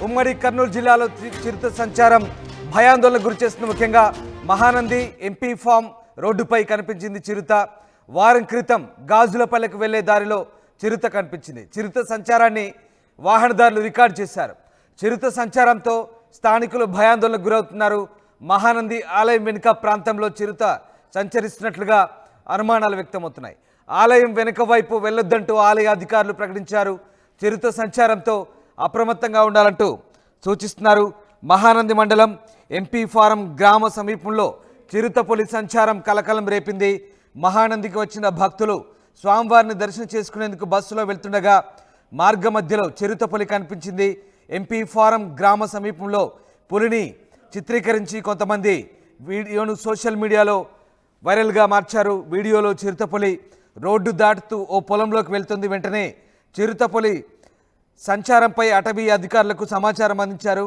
ఉమ్మడి కర్నూలు జిల్లాలో చిరుత సంచారం భయాందోళనకు గురిచేస్తుంది. ముఖ్యంగా మహానంది ఎంపీ ఫామ్ రోడ్డుపై కనిపించింది చిరుత. వారం క్రితం గాజులపల్లెకు వెళ్లే దారిలో చిరుత కనిపించింది. చిరుత సంచారాన్ని వాహనదారులు రికార్డు చేశారు. చిరుత సంచారంతో స్థానికులు భయాందోళనకు గురవుతున్నారు. మహానంది ఆలయం వెనుక ప్రాంతంలో చిరుత సంచరిస్తున్నట్లుగా అనుమానాలు వ్యక్తమవుతున్నాయి. ఆలయం వెనుక వైపు వెళ్లొద్దంటూ ఆలయ అధికారులు ప్రకటించారు. చిరుత సంచారంతో అప్రమత్తంగా ఉండాలంటూ సూచిస్తున్నారు. మహానంది మండలం ఎంపీ ఫారం గ్రామ సమీపంలో చిరుతపులి సంచారం కలకలం రేపింది. మహానందికి వచ్చిన భక్తులు స్వామివారిని దర్శనం చేసుకునేందుకు బస్సులో వెళ్తుండగా మార్గ మధ్యలో చిరుతపులి కనిపించింది. ఎంపీ ఫారం గ్రామ సమీపంలో పులిని చిత్రీకరించి కొంతమంది వీడియోను సోషల్ మీడియాలో వైరల్గా మార్చారు. వీడియోలో చిరుతపులి రోడ్డు దాటుతూ ఓ పొలంలోకి వెళ్తుంది. వెంటనే చిరుతపులి సంచారంపై అటవీ అధికారులకు సమాచారం అందించారు.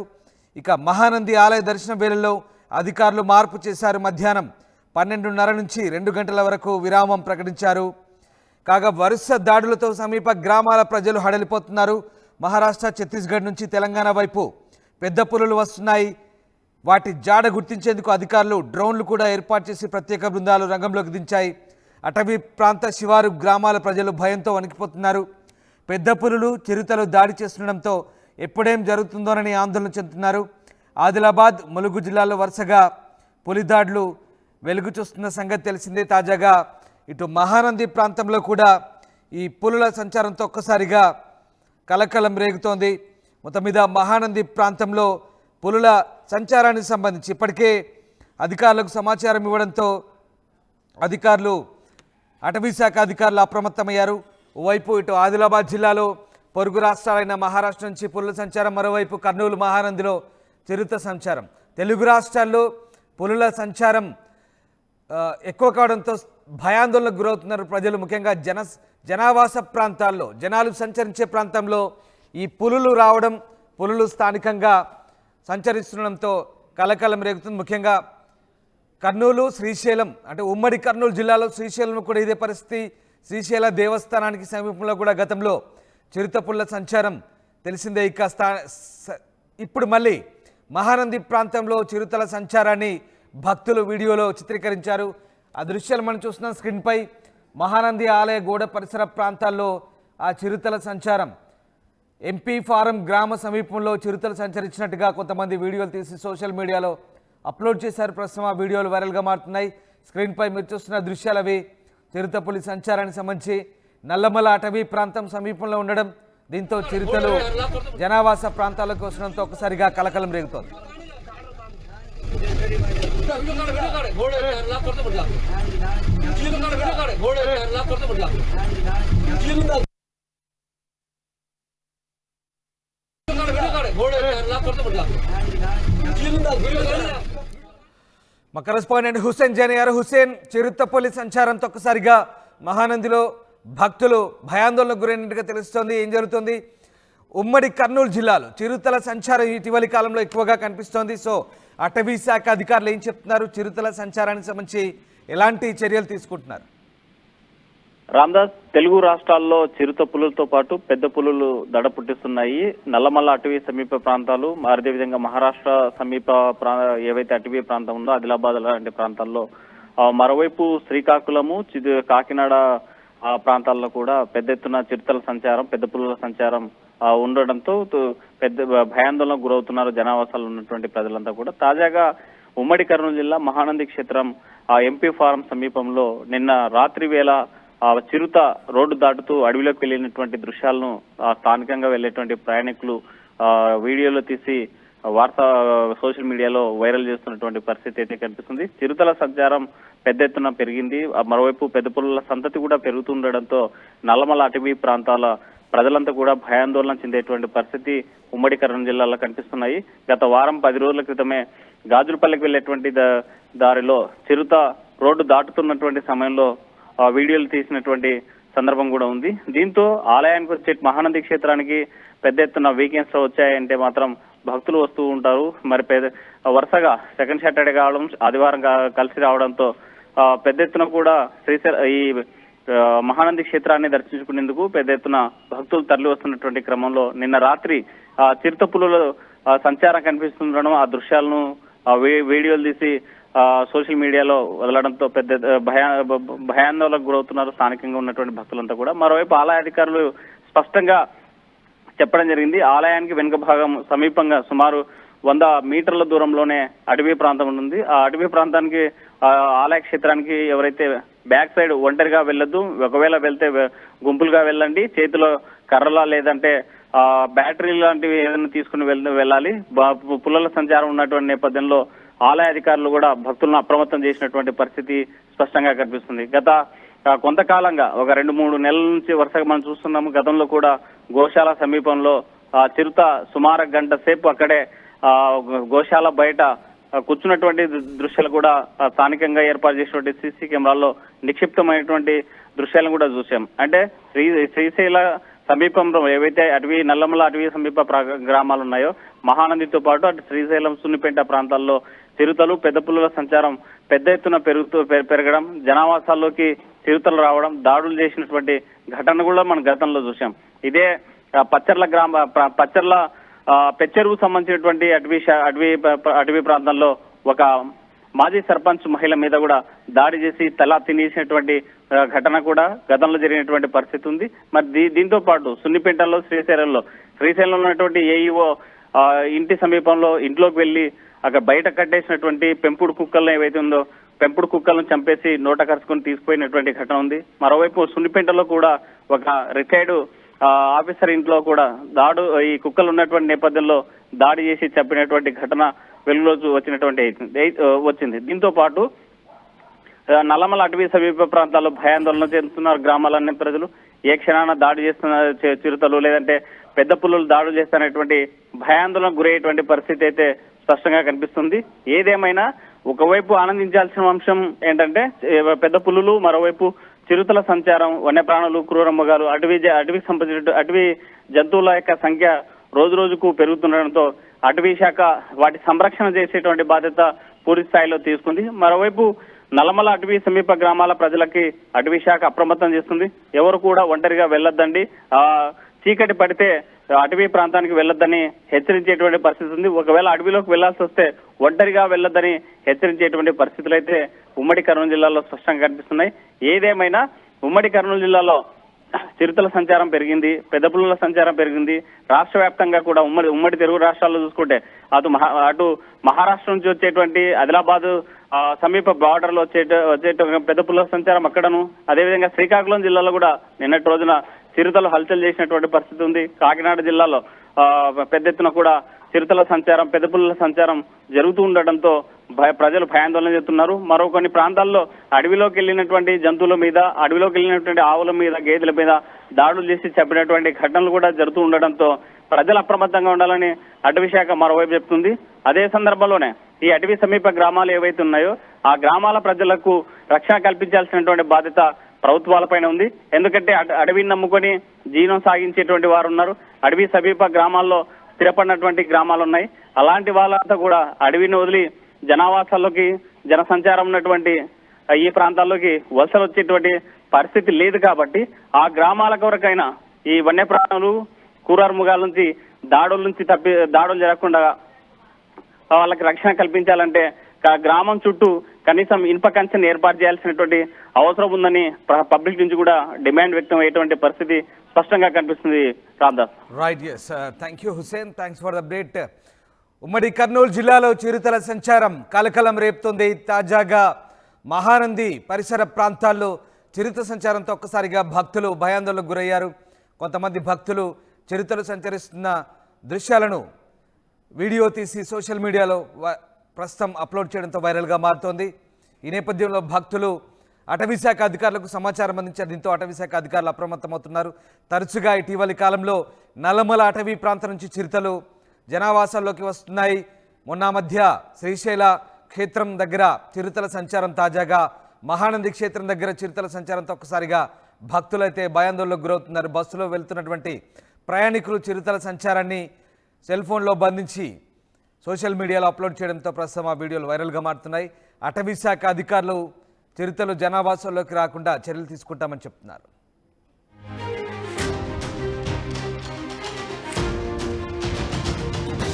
ఇక మహానంది ఆలయ దర్శనం వేళల్లో అధికారులు మార్పు చేశారు. మధ్యాహ్నం 12:30 నుంచి 2 గంటల వరకు విరామం ప్రకటించారు. కాగా వరుస దాడులతో సమీప గ్రామాల ప్రజలు హడలిపోతున్నారు. మహారాష్ట్ర, ఛత్తీస్గఢ్ నుంచి తెలంగాణ వైపు పెద్ద పులులు వస్తున్నాయి. వాటి జాడ గుర్తించేందుకు అధికారులు డ్రోన్లు కూడా ఏర్పాటు చేసి ప్రత్యేక బృందాలు రంగంలోకి దించాయి. అటవీ ప్రాంత శివారు గ్రామాల ప్రజలు భయంతో వణికిపోతున్నారు. పెద్ద పులులు చిరుతలు దాడి చేస్తుండడంతో ఎప్పుడేం జరుగుతుందోనని ఆందోళన చెందుతున్నారు. ఆదిలాబాద్, ములుగు జిల్లాల్లో వరుసగా పులి దాడులు వెలుగు చూస్తున్న సంగతి తెలిసిందే. తాజాగా ఇటు మహానంది ప్రాంతంలో కూడా ఈ పులుల సంచారంతో ఒక్కసారిగా కలకలం రేగుతోంది. మొత్తం మీద మహానంది ప్రాంతంలో పులుల సంచారానికి సంబంధించి ఇప్పటికే అధికారులకు సమాచారం ఇవ్వడంతో అధికారులు అటవీ శాఖ అధికారులు అప్రమత్తమయ్యారు. ఓవైపు ఇటు ఆదిలాబాద్ జిల్లాలో పొరుగు రాష్ట్రాలైన మహారాష్ట్ర నుంచి పులుల సంచారం, మరోవైపు కర్నూలు మహానందిలో చిరుత సంచారం. తెలుగు రాష్ట్రాల్లో పులుల సంచారం ఎక్కువ కావడంతో భయాందోళనకు గురవుతున్నారు ప్రజలు. ముఖ్యంగా జనావాస ప్రాంతాల్లో, జనాలు సంచరించే ప్రాంతంలో ఈ పులులు రావడం, పులులు స్థానికంగా సంచరిస్తుండడంతో కలకలం రేగుతుంది. ముఖ్యంగా కర్నూలు, శ్రీశైలం అంటే ఉమ్మడి కర్నూలు జిల్లాలో శ్రీశైలం కూడా ఇదే పరిస్థితి. శ్రీశైల దేవస్థానానికి సమీపంలో కూడా గతంలో చిరుతపుల్ల సంచారం తెలిసిందే. ఇక ఇప్పుడు మళ్ళీ మహానంది ప్రాంతంలో చిరుతల సంచారాన్ని భక్తులు వీడియోలో చిత్రీకరించారు. ఆ దృశ్యాలు మనం చూస్తున్నాం స్క్రీన్పై. మహానంది ఆలయ గోడ పరిసర ప్రాంతాల్లో ఆ చిరుతల సంచారం, ఎంపీ ఫారం గ్రామ సమీపంలో చిరుతలు సంచరించినట్టుగా కొంతమంది వీడియోలు తీసి సోషల్ మీడియాలో అప్లోడ్ చేశారు. ప్రస్తుతం ఆ వీడియోలు వైరల్గా మారుతున్నాయి. స్క్రీన్పై మీరు చూస్తున్న దృశ్యాలు అవి చిరుతపులి సంచారానికి సంబంధించి. నల్లమల అటవీ ప్రాంతం సమీపంలో ఉండడం, దీంతో చిరుతలు జనావాస ప్రాంతాలకు వస్తుండడంతో ఒక్కసారిగా కలకలం రేగుతోంది. మా కరెస్పాండెంట్ హుసేన్ జానీ గారు. హుసేన్, చిరుతపులి సంచారంతో ఒక్కసారిగా మహానందిలో భక్తులు భయాందోళనకు గురైనట్టుగా తెలుస్తోంది. ఏం జరుగుతుంది? ఉమ్మడి కర్నూలు జిల్లాలో చిరుతల సంచారం ఇటీవలి కాలంలో ఎక్కువగా కనిపిస్తోంది. సో అటవీ శాఖ అధికారులు ఏం చెప్తున్నారు? చిరుతల సంచారానికి సంబంధించి ఎలాంటి చర్యలు తీసుకుంటున్నారు? రామ్దాస్, తెలుగు రాష్ట్రాల్లో చిరుత పులులతో పాటు పెద్ద పులులు దడ పుట్టిస్తున్నాయి. నల్లమల్ల అటవీ సమీప ప్రాంతాలు, అదేవిధంగా మహారాష్ట్ర సమీప ఏవైతే అటవీ ప్రాంతం ఉందో ఆదిలాబాద్ లాంటి ప్రాంతాల్లో, మరోవైపు శ్రీకాకుళము, కాకినాడ ప్రాంతాల్లో కూడా పెద్ద ఎత్తున చిరుతల సంచారం, పెద్ద పులుల సంచారం ఉండడంతో పెద్ద భయాందోళనకు గురవుతున్నారు జనావాసాలు ఉన్నటువంటి ప్రజలంతా కూడా. తాజాగా ఉమ్మడి కర్నూలు జిల్లా మహానంది క్షేత్రం ఎంపీ ఫారం సమీపంలో నిన్న రాత్రి వేళ చిరుత రోడ్డు దాటుతూ అడవిలోకి వెళ్ళినటువంటి దృశ్యాలను స్థానికంగా వెళ్లేటువంటి ప్రయాణికులు వీడియోలో తీసి సోషల్ మీడియాలో వైరల్ చేస్తున్నటువంటి పరిస్థితి అయితే కనిపిస్తుంది. చిరుతల సంచారం పెద్ద ఎత్తున పెరిగింది. మరోవైపు పెద్ద పులుల సంతతి కూడా పెరుగుతుండడంతో నల్లమల అటవీ ప్రాంతాల ప్రజలంతా కూడా భయాందోళన చెందేటువంటి పరిస్థితి ఉమ్మడి కర్నూలు జిల్లాలో కనిపిస్తున్నాయి. గత వారం 10 రోజుల క్రితమే గాజులపల్లెకి వెళ్లేటువంటి దారిలో చిరుత రోడ్డు దాటుతున్నటువంటి సమయంలో వీడియోలు తీసినటువంటి సందర్భం కూడా ఉంది. దీంతో ఆలయానికి వచ్చే మహానంది క్షేత్రానికి పెద్ద ఎత్తున వీకెండ్స్ లో వచ్చాయంటే మాత్రం భక్తులు వస్తూ ఉంటారు. మరి వరుసగా సెకండ్ సాటర్డే కావడం, ఆదివారం కలిసి రావడంతో పెద్ద ఎత్తున కూడా ఈ మహానంది క్షేత్రాన్ని దర్శించుకునేందుకు పెద్ద ఎత్తున భక్తులు తరలి వస్తున్నటువంటి క్రమంలో నిన్న రాత్రి చిరుతపులుల సంచారం కనిపిస్తుండడం, ఆ దృశ్యాలను వీడియోలు తీసి సోషల్ మీడియాలో వదలడంతో పెద్ద భయాందోళనకు గురవుతున్నారు స్థానికంగా ఉన్నటువంటి భక్తులంతా కూడా. మరోవైపు ఆలయ అధికారులు స్పష్టంగా చెప్పడం జరిగింది. ఆలయానికి వెనుక భాగం సమీపంగా సుమారు 100 మీటర్ల దూరంలోనే అటవీ ప్రాంతం ఉంది. ఆ అటవీ ప్రాంతానికి ఆలయ క్షేత్రానికి ఎవరైతే బ్యాక్ సైడ్ ఒంటరిగా వెళ్ళొద్దు, ఒకవేళ వెళ్తే గుంపులుగా వెళ్ళండి, చేతిలో కర్రలా లేదంటే బ్యాటరీ లాంటివి ఏదైనా తీసుకుని వెళ్ళాలి. పుల్లల సంచారం ఉన్నటువంటి నేపథ్యంలో ఆలయ అధికారులు కూడా భక్తులను అప్రమత్తం చేసినటువంటి పరిస్థితి స్పష్టంగా కనిపిస్తుంది. గత కొంతకాలంగా ఒక 2-3 నెలల నుంచి వరుసగా మనం చూస్తున్నాము. గతంలో కూడా గోశాల సమీపంలో చిరుత సుమారు గంట సేపు అక్కడే గోశాల బయట కూర్చున్నటువంటి దృశ్యాలు కూడా స్థానికంగా ఏర్పాటు చేసినటువంటి సీసీ కెమెరాల్లో నిక్షిప్తమైనటువంటి దృశ్యాలను కూడా చూసాం. అంటే శ్రీశైల సమీపంలో ఏవైతే నల్లమల అటవీ సమీప గ్రామాలు ఉన్నాయో మహానందితో పాటు అటు శ్రీశైలం, సున్నిపేట ప్రాంతాల్లో చిరుతలు, పెద్ద పులుల సంచారం పెద్ద ఎత్తున పెరగడం, జనావాసాల్లోకి చిరుతలు రావడం, దాడులు చేసినటువంటి ఘటన కూడా మనం గతంలో చూసాం. ఇదే పచ్చర్ల పెచ్చెరువు సంబంధించినటువంటి అటవీ ప్రాంతంలో ఒక మాజీ సర్పంచ్ మహిళ మీద కూడా దాడి చేసి తల తినేసినటువంటి ఘటన కూడా గతంలో జరిగినటువంటి పరిస్థితి ఉంది. మరి దీంతో పాటు సున్నిపేటలో, శ్రీశైలంలో ఉన్నటువంటి ఏఈఓ ఇంటి సమీపంలో ఇంట్లోకి వెళ్లి అక్కడ బయట కట్టేసినటువంటి పెంపుడు కుక్కలను ఏవైతే ఉందో పెంపుడు కుక్కలను చంపేసి నోట కరుచుకొని తీసుకుపోయినటువంటి ఘటన ఉంది. మరోవైపు సున్నిపేటలో కూడా ఒక రిటైర్డ్ ఆఫీసర్ ఇంట్లో కూడా ఈ కుక్కలు ఉన్నటువంటి నేపథ్యంలో దాడి చేసి చంపినటువంటి ఘటన వెలుగులోకి వచ్చింది. దీంతో పాటు నల్లమల అటవీ సమీప ప్రాంతాల్లో భయాందోళన చెందుతున్నారు గ్రామాలన్నీ ప్రజలు. ఏ క్షణాన దాడి చేస్తున్న చిరుతలు లేదంటే పెద్ద పులులు దాడులు చేస్తున్నటువంటి భయాందోళనకు గురయ్యేటువంటి పరిస్థితి అయితే స్పష్టంగా కనిపిస్తుంది. ఏదేమైనా ఒకవైపు ఆనందించాల్సిన అంశం ఏంటంటే పెద్ద పులులు, మరోవైపు చిరుతల సంచారం, వన్యప్రాణులు, క్రూర మృగాలు, అటవీకి సంబంధించిన అటవీ జంతువుల యొక్క సంఖ్య రోజు రోజుకు పెరుగుతుండడంతో అటవీ శాఖ వాటి సంరక్షణ చేసేటువంటి బాధ్యత పూర్తి స్థాయిలో తీసుకుంది. మరోవైపు నల్లమల అటవీ సమీప గ్రామాల ప్రజలకి అటవీ శాఖ అప్రమత్తం చేస్తుంది. ఎవరు కూడా ఒంటరిగా వెళ్ళొద్దండి, చీకటి పడితే అటవీ ప్రాంతానికి వెళ్ళొద్దని హెచ్చరించేటువంటి పరిస్థితి ఉంది. ఒకవేళ అడవిలోకి వెళ్లాల్సి వస్తే ఒంటరిగా వెళ్ళొద్దని హెచ్చరించేటువంటి పరిస్థితులు అయితే ఉమ్మడి కర్నూలు జిల్లాలో స్పష్టంగా కనిపిస్తున్నాయి. ఏదేమైనా ఉమ్మడి కర్నూలు జిల్లాలో చిరుతల సంచారం పెరిగింది, పెద్ద పులుల సంచారం పెరిగింది. రాష్ట్ర వ్యాప్తంగా కూడా ఉమ్మడి తెలుగు రాష్ట్రాల్లో చూసుకుంటే అటు మహారాష్ట్ర నుంచి వచ్చేటువంటి ఆదిలాబాద్ సమీప బార్డర్ లో వచ్చే పెద్ద పులుల సంచారం అక్కడను, అదేవిధంగా శ్రీకాకుళం జిల్లాలో కూడా నిన్నటి రోజున చిరుతలు హల్చల్ చేసినటువంటి పరిస్థితి ఉంది. కాకినాడ జిల్లాలో పెద్ద ఎత్తున కూడా చిరుతల సంచారం, పెద్ద పులుల సంచారం జరుగుతూ ఉండటంతో ప్రజలు భయాందోళన చెందుతున్నారు. మరో కొన్ని ప్రాంతాల్లో అడవిలోకి వెళ్ళినటువంటి జంతువుల మీద, అడవిలోకి వెళ్ళినటువంటి ఆవుల మీద, గేదెల మీద దాడులు చేసి చంపినటువంటి ఘటనలు కూడా జరుగుతూ ఉండడంతో ప్రజలు అప్రమత్తంగా ఉండాలని అటవీ శాఖ మరోవైపు చెప్తుంది. అదే సందర్భంలోనే ఈ అటవీ సమీప గ్రామాలు ఏవైతే ఉన్నాయో ఆ గ్రామాల ప్రజలకు రక్షణ కల్పించాల్సినటువంటి బాధ్యత ప్రభుత్వాలపైన ఉంది. ఎందుకంటే అడవిని నమ్ముకొని జీవనం సాగించేటువంటి వారు ఉన్నారు. అడవి సమీప గ్రామాల్లో స్థిరపడినటువంటి గ్రామాలు ఉన్నాయి. అలాంటి వాళ్ళంతా కూడా అడవిని వదిలి జనావాసాల్లోకి, జనసంచారం ఉన్నటువంటి ఈ ప్రాంతాల్లోకి వలసలు వచ్చేటువంటి పరిస్థితి లేదు. కాబట్టి ఆ గ్రామాల కొరకైనా ఈ వన్యప్రాణులు, క్రూరమృగాల నుంచి దాడులు జరగకుండా వాళ్ళకి రక్షణ కల్పించాలంటే గ్రామం చుట్టూ కనీసం ఇనుప కంచెను ఏర్పాటు చేయాల్సినటువంటి అవసరం ఉందని పబ్లిక్ నుంచి కూడా డిమాండ్ వ్యక్తం అయ్యేటువంటి పరిస్థితి స్పష్టంగా కనిపిస్తుంది. Ramdas. Right, yes, thank you Hussain, thanks for the update. ఉమ్మడి కర్నూలు జిల్లాలో చిరుతల సంచారం కలకలం రేపుతోంది. తాజాగా మహానంది పరిసర ప్రాంతాల్లో చిరుత సంచారంతో ఒక్కసారిగా భక్తులు భయాందోళనకు గురయ్యారు. కొంతమంది భక్తులు చిరుతలు సంచరిస్తున్న దృశ్యాలను వీడియో తీసి సోషల్ మీడియాలో ప్రస్తుతం అప్లోడ్ చేయడంతో వైరల్గా మారుతోంది. ఈ నేపథ్యంలో భక్తులు అటవీశాఖ అధికారులకు సమాచారం అందించారు. దీంతో అటవీశాఖ అధికారులు అప్రమత్తమవుతున్నారు. తరచుగా ఇటీవలి కాలంలో నల్లమల అటవీ ప్రాంతం నుంచి చిరుతలు జనావాసాల్లోకి వస్తున్నాయి. మొన్న మధ్య శ్రీశైల క్షేత్రం దగ్గర చిరుతల సంచారం, తాజాగా మహానంది క్షేత్రం దగ్గర చిరుతల సంచారంతో ఒక్కసారిగా భక్తులైతే భయాందోళనకు గురవుతున్నారు. బస్సులో వెళ్తున్నటువంటి ప్రయాణికులు చిరుతల సంచారాన్ని సెల్ ఫోన్లో బంధించి సోషల్ మీడియాలో అప్లోడ్ చేయడంతో ప్రస్తుతం ఆ వీడియోలు వైరల్గా మారుతున్నాయి. అటవీ శాఖ అధికారులు చిరుతలు జనావాసంలోకి రాకుండా చర్యలు తీసుకుంటామని చెప్తున్నారు.